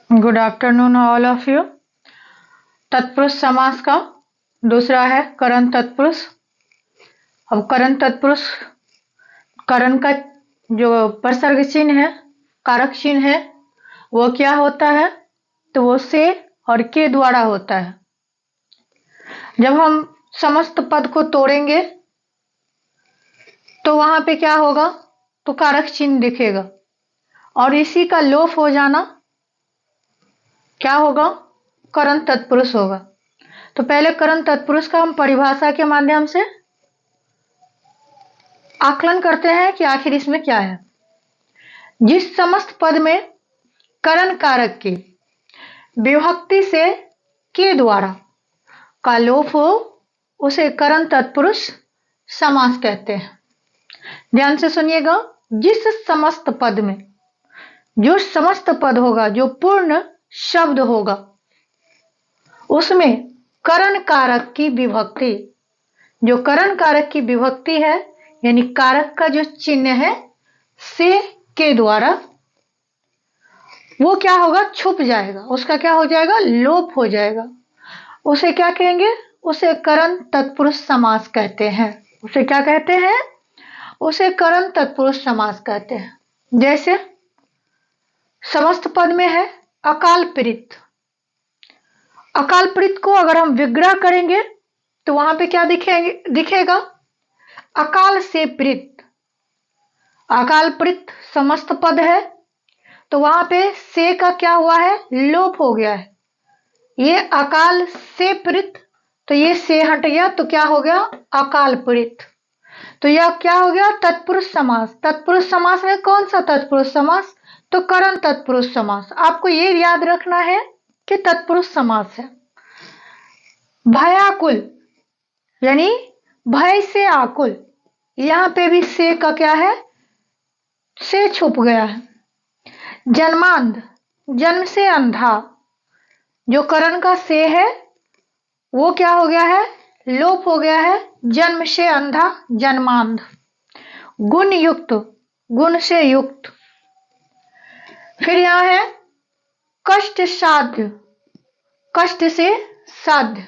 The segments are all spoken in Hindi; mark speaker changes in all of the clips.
Speaker 1: Good afternoon all of you. तत्पुरुष समास का दूसरा है करण तत्पुरुष। अब करण तत्पुरुष, करण का जो प्रसर्ग चिन्ह है, कारक चिन्ह है, वो क्या होता है? तो वो से और के द्वारा होता है। जब हम समस्त पद को तोड़ेंगे तो वहां पे क्या होगा? तो कारक चिन्ह दिखेगा और इसी का लोप हो जाना क्या होगा? करण तत्पुरुष होगा। तो पहले करण तत्पुरुष का हम परिभाषा के माध्यम से आकलन करते हैं कि आखिर इसमें क्या है। जिस समस्त पद में करण कारक की विभक्ति से के द्वारा का लोप हो उसे करण तत्पुरुष समास कहते हैं। ध्यान से सुनिएगा, जिस समस्त पद में जो समस्त पद होगा, जो पूर्ण शब्द होगा, उसमें करण कारक की विभक्ति, जो करण कारक की विभक्ति है यानी कारक का जो चिन्ह है से के द्वारा, वो क्या होगा? छुप जाएगा, उसका क्या हो जाएगा? लोप हो जाएगा। उसे क्या कहेंगे? उसे करण तत्पुरुष समास कहते हैं। उसे क्या कहते हैं? उसे करण तत्पुरुष समास कहते हैं। जैसे समस्त पद में है अकाल प्रीत। अकाल प्रीत को अगर हम विग्रह करेंगे तो वहां पे क्या दिखेगा? अकाल से प्रीत। अकाल प्रीत समस्त पद है तो वहां पे से का क्या हुआ है? लोप हो गया है। ये अकाल से प्रीत, तो ये से हट गया तो क्या हो गया? अकाल प्रीत। तो यह क्या हो गया? तत्पुरुष समास। तत्पुरुष समास है कौन सा तत्पुरुष समास? तो करण तत्पुरुष समास। आपको ये याद रखना है कि तत्पुरुष समास है। भयाकुल यानी भय से आकुल, यहां पे भी से का क्या है? से छुप गया है। जन्मांध, जन्म से अंधा, जो करण का से है वो क्या हो गया है? लोप हो गया है। जन्म से अंधा, जन्मांध। गुण युक्त, गुण से युक्त। फिर यहां है कष्ट साध्य, कष्ट से साध्य।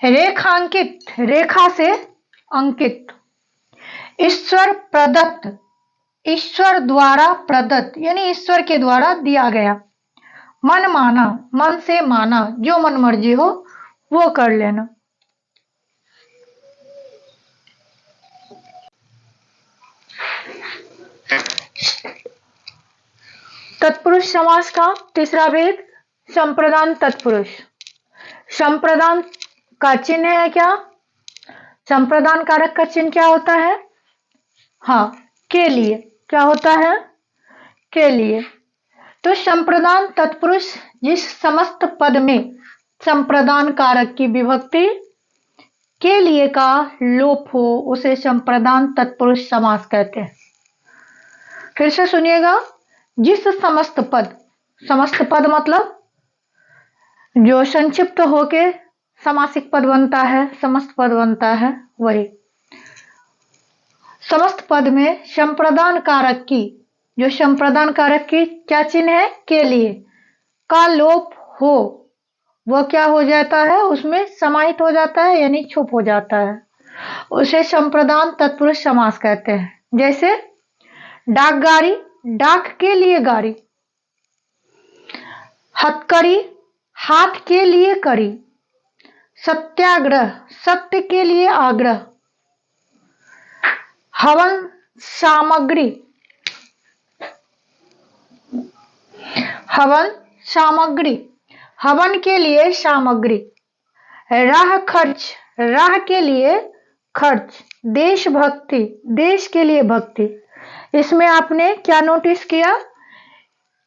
Speaker 1: रेखांकित, रेखा से अंकित। ईश्वर प्रदत्त, ईश्वर द्वारा प्रदत्त यानी ईश्वर के द्वारा दिया गया। मन माना, मन से माना, जो मन मर्जी हो वो कर लेना। तत्पुरुष समास का तीसरा भेद संप्रदान तत्पुरुष। संप्रदान का चिन्ह है क्या? संप्रदान कारक का चिन्ह क्या होता है? हाँ, के लिए। क्या होता है? के लिए। तो संप्रदान तत्पुरुष जिस समस्त पद में संप्रदान कारक की विभक्ति के लिए का लोप हो उसे संप्रदान तत्पुरुष समास कहते हैं। फिर से सुनिएगा, जिस समस्त पद, समस्त पद मतलब जो संक्षिप्त होके समासिक पद बनता है, समस्त पद बनता है, वही समस्त पद में संप्रदान कारक की, जो संप्रदान कारक की क्या चिन्ह है? के लिए का लोप हो वो क्या हो जाता है? उसमें समाहित हो जाता है यानी छुप हो जाता है। उसे संप्रदान तत्पुरुष समास कहते हैं। जैसे डाक गाड़ी, डाक के लिए गाड़ी। हथकड़ी, हाथ के लिए कड़ी। सत्याग्रह, सत्य के लिए आग्रह। हवन सामग्री, हवन सामग्री, हवन के लिए सामग्री। राह खर्च, राह के लिए खर्च। देशभक्ति, देश के लिए भक्ति। इसमें आपने क्या नोटिस किया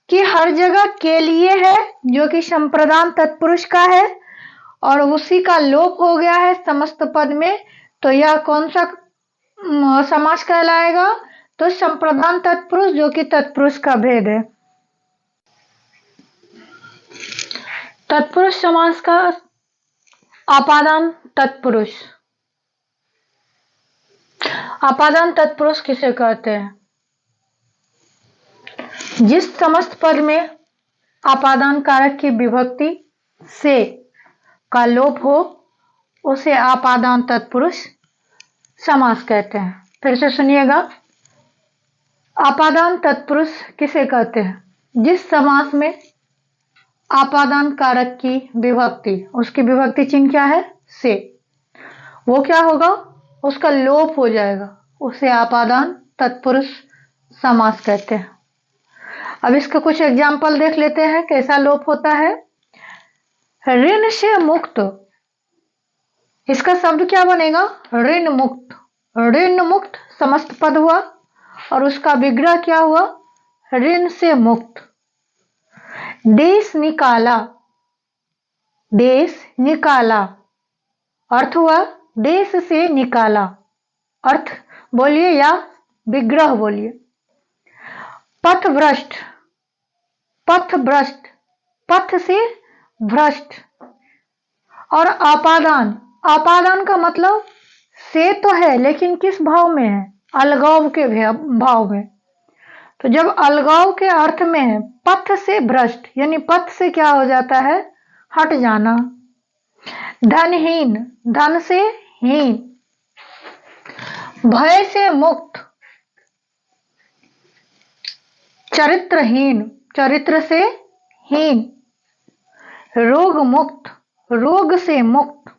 Speaker 1: कि हर जगह के लिए है जो कि संप्रदान तत्पुरुष का है और उसी का लोप हो गया है समस्त पद में। तो यह कौन सा समास कहलाएगा? तो संप्रदान तत्पुरुष, जो कि तत्पुरुष का भेद है। तत्पुरुष समास का आपादान तत्पुरुष। आपादान तत्पुरुष किसे कहते हैं? जिस समस्त पद में आपादान कारक की विभक्ति से का लोप हो उसे आपादान तत्पुरुष समास कहते हैं। फिर से सुनिएगा, आपादान तत्पुरुष किसे कहते हैं? जिस समास में आपादान कारक की विभक्ति, उसकी विभक्ति चिन्ह क्या है? से, वो क्या होगा? उसका लोप हो जाएगा, उसे आपादान तत्पुरुष समास कहते हैं। अब इसका कुछ एग्जाम्पल देख लेते हैं कैसा लोप होता है। ऋण से मुक्त, इसका शब्द क्या बनेगा? ऋण मुक्त। ऋण मुक्त समस्त पद हुआ और उसका विग्रह क्या हुआ? ऋण से मुक्त। देश निकाला, देश निकाला अर्थ हुआ देश से निकाला। अर्थ बोलिए या विग्रह बोलिए। पथभ्रष्ट, पथभ्रष्ट पथ से भ्रष्ट। और आपादान, आपादान का मतलब से तो है लेकिन किस भाव में है? अलगाव के भाव में। तो जब अलगाव के अर्थ में है, पथ से भ्रष्ट यानी पथ से क्या हो जाता है? हट जाना। धनहीन, धन से हीन। भय से मुक्त, चरित्रहीन, चरित्र से हीन। रोग मुक्त, रोग से मुक्त।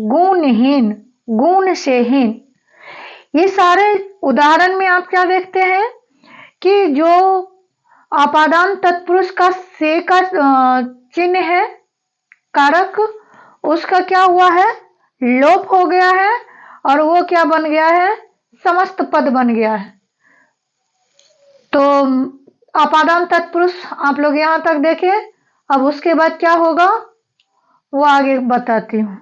Speaker 1: गुणहीन, गुण से हीन। ये सारे उदाहरण में आप क्या देखते हैं कि जो आपादान तत्पुरुष का से का चिन्ह है कारक, उसका क्या हुआ है? लोप हो गया है और वो क्या बन गया है? समस्त पद बन गया है। तो आपादान तत्पुरुष आप लोग यहां तक देखे। अब उसके बाद क्या होगा वो आगे बताती हूं।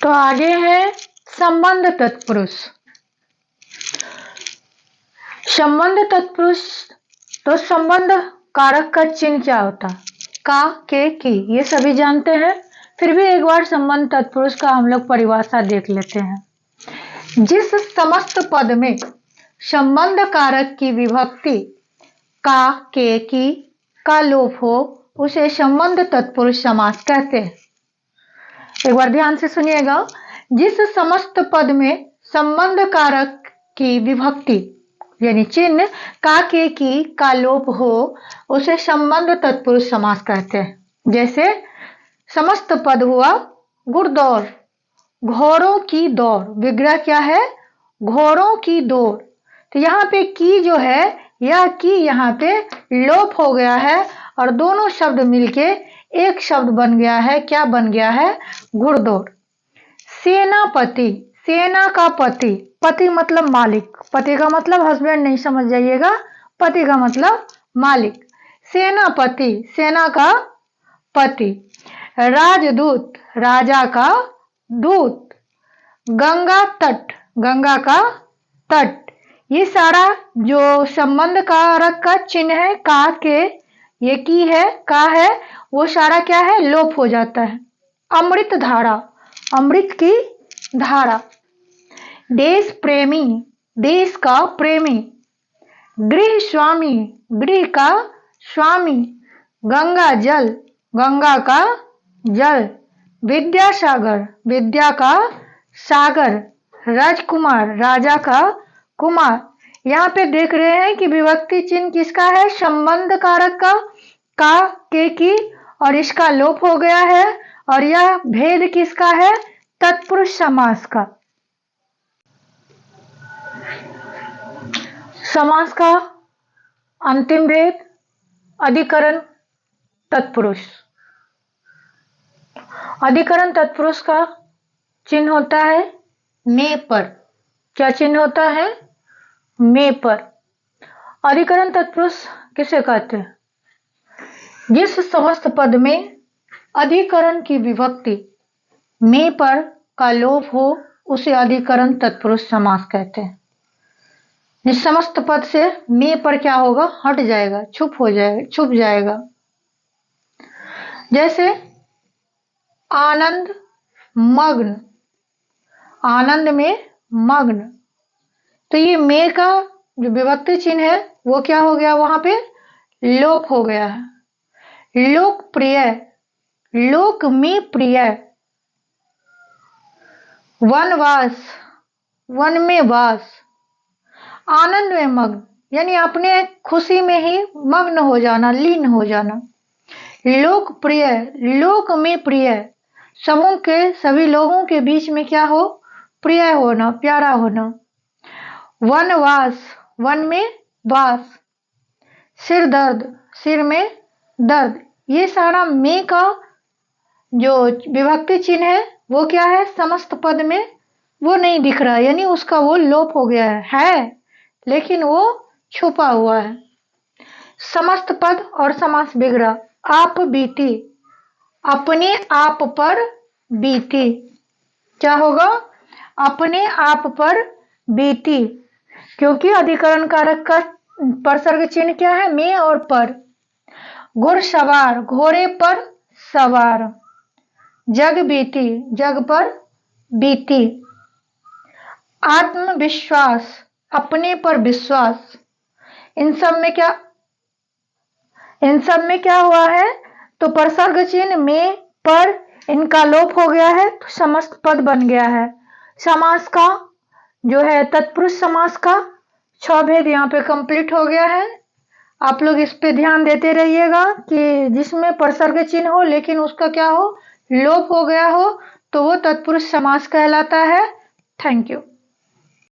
Speaker 1: तो आगे है संबंध तत्पुरुष। संबंध तत्पुरुष, तो संबंध कारक का चिन्ह क्या होता? का, के, की, ये सभी जानते हैं। फिर भी एक बार संबंध तत्पुरुष का हम लोग परिभाषा देख लेते हैं। जिस समस्त पद में संबंध कारक की विभक्ति का, के, की का लोप हो उसे संबंध तत्पुरुष समास कहते हैं। एक बार ध्यान से सुनिएगा। जिस समस्त पद में संबंध कारक की विभक्ति यानी चिन्ह का, के, की का लोप हो उसे संबंध तत्पुरुष समास कहते हैं। जैसे समस्त पद हुआ घुड़दौड़, घोड़ों की दौड़। विग्रह क्या है? घोड़ों की दौड़। तो यहाँ पे की जो है, यह की यहाँ पे लोप हो गया है और दोनों शब्द मिलके एक शब्द बन गया है। क्या बन गया है? घुड़दौड़। सेनापति, सेना का पति, पति मतलब मालिक। पति का मतलब हस्बैंड नहीं समझ जाइएगा, पति का मतलब मालिक। सेनापति, सेना का पति। राजदूत, राजा का दूत। गंगा तट, गंगा का तट। ये सारा जो संबंध कारक का चिन्ह है का, के, ये की है, का है, वो सारा क्या है? लोप हो जाता है। अमृत धारा, अमृत की धारा। देश प्रेमी, देश का प्रेमी। गृह स्वामी, गृह का स्वामी। गंगा जल, गंगा का जल। विद्यासागर, विद्या का सागर। राजकुमार, राजा का कुमार। यहाँ पे देख रहे हैं कि विभक्ति चिन्ह किसका है? संबंध कारक का, के, की, और इसका लोप हो गया है। और यह भेद किसका है? तत्पुरुष समास का। समास का अंतिम भेद अधिकरण तत्पुरुष। अधिकरण तत्पुरुष का चिन्ह होता है में पर। क्या चिन्ह होता है? में पर। अधिकरण तत्पुरुष किसे कहते हैं? जिस समस्त पद में अधिकरण की विभक्ति में पर का लोप हो उसे अधिकरण तत्पुरुष समास कहते हैं। जिस समस्त पद से में पर क्या होगा? हट जाएगा, छुप हो जाएगा, छुप जाएगा। जैसे आनंद मग्न, आनंद में मग्न। तो ये में का जो विभक्ति चिन्ह है वो क्या हो गया? वहां पे लोप हो गया है। लोकप्रिय, लोक में प्रिय। वनवास, वन में वास। आनंद में मग्न, यानी अपने खुशी में ही मग्न हो जाना, लीन हो जाना। लोकप्रिय, लोक में प्रिय, समूह के सभी लोगों के बीच में क्या हो, प्रिय होना, प्यारा होना। वनवास, वन में वास। सिर दर्द, सिर में दर्द। ये सारा में का जो विभक्ति चिन्ह है वो क्या है, समस्त पद में वो नहीं दिख रहा, यानी उसका वो लोप हो गया है लेकिन वो छुपा हुआ है। समस्त पद और समास बिगड़ा। आप बीती, अपने आप पर बीती। क्या होगा, अपने आप पर बीती, क्योंकि अधिकरण कारक का परसर्ग चिन्ह क्या है, में और पर। घुड़सवार, घोड़े पर सवार। जग बीती, जग पर बीती। आत्मविश्वास, अपने पर विश्वास। इन सब में क्या, इन सब में क्या हुआ है, तो परसर्ग चिन्ह में पर इनका लोप हो गया है तो समस्त पद बन गया है। समास का जो है तत्पुरुष समास का 6 भेद यहाँ पे कंप्लीट हो गया है। आप लोग इस पे ध्यान देते रहिएगा कि जिसमें परसर्ग चिन्ह हो लेकिन उसका क्या हो, लोप हो गया हो, तो वो तत्पुरुष समास कहलाता है। Thank you.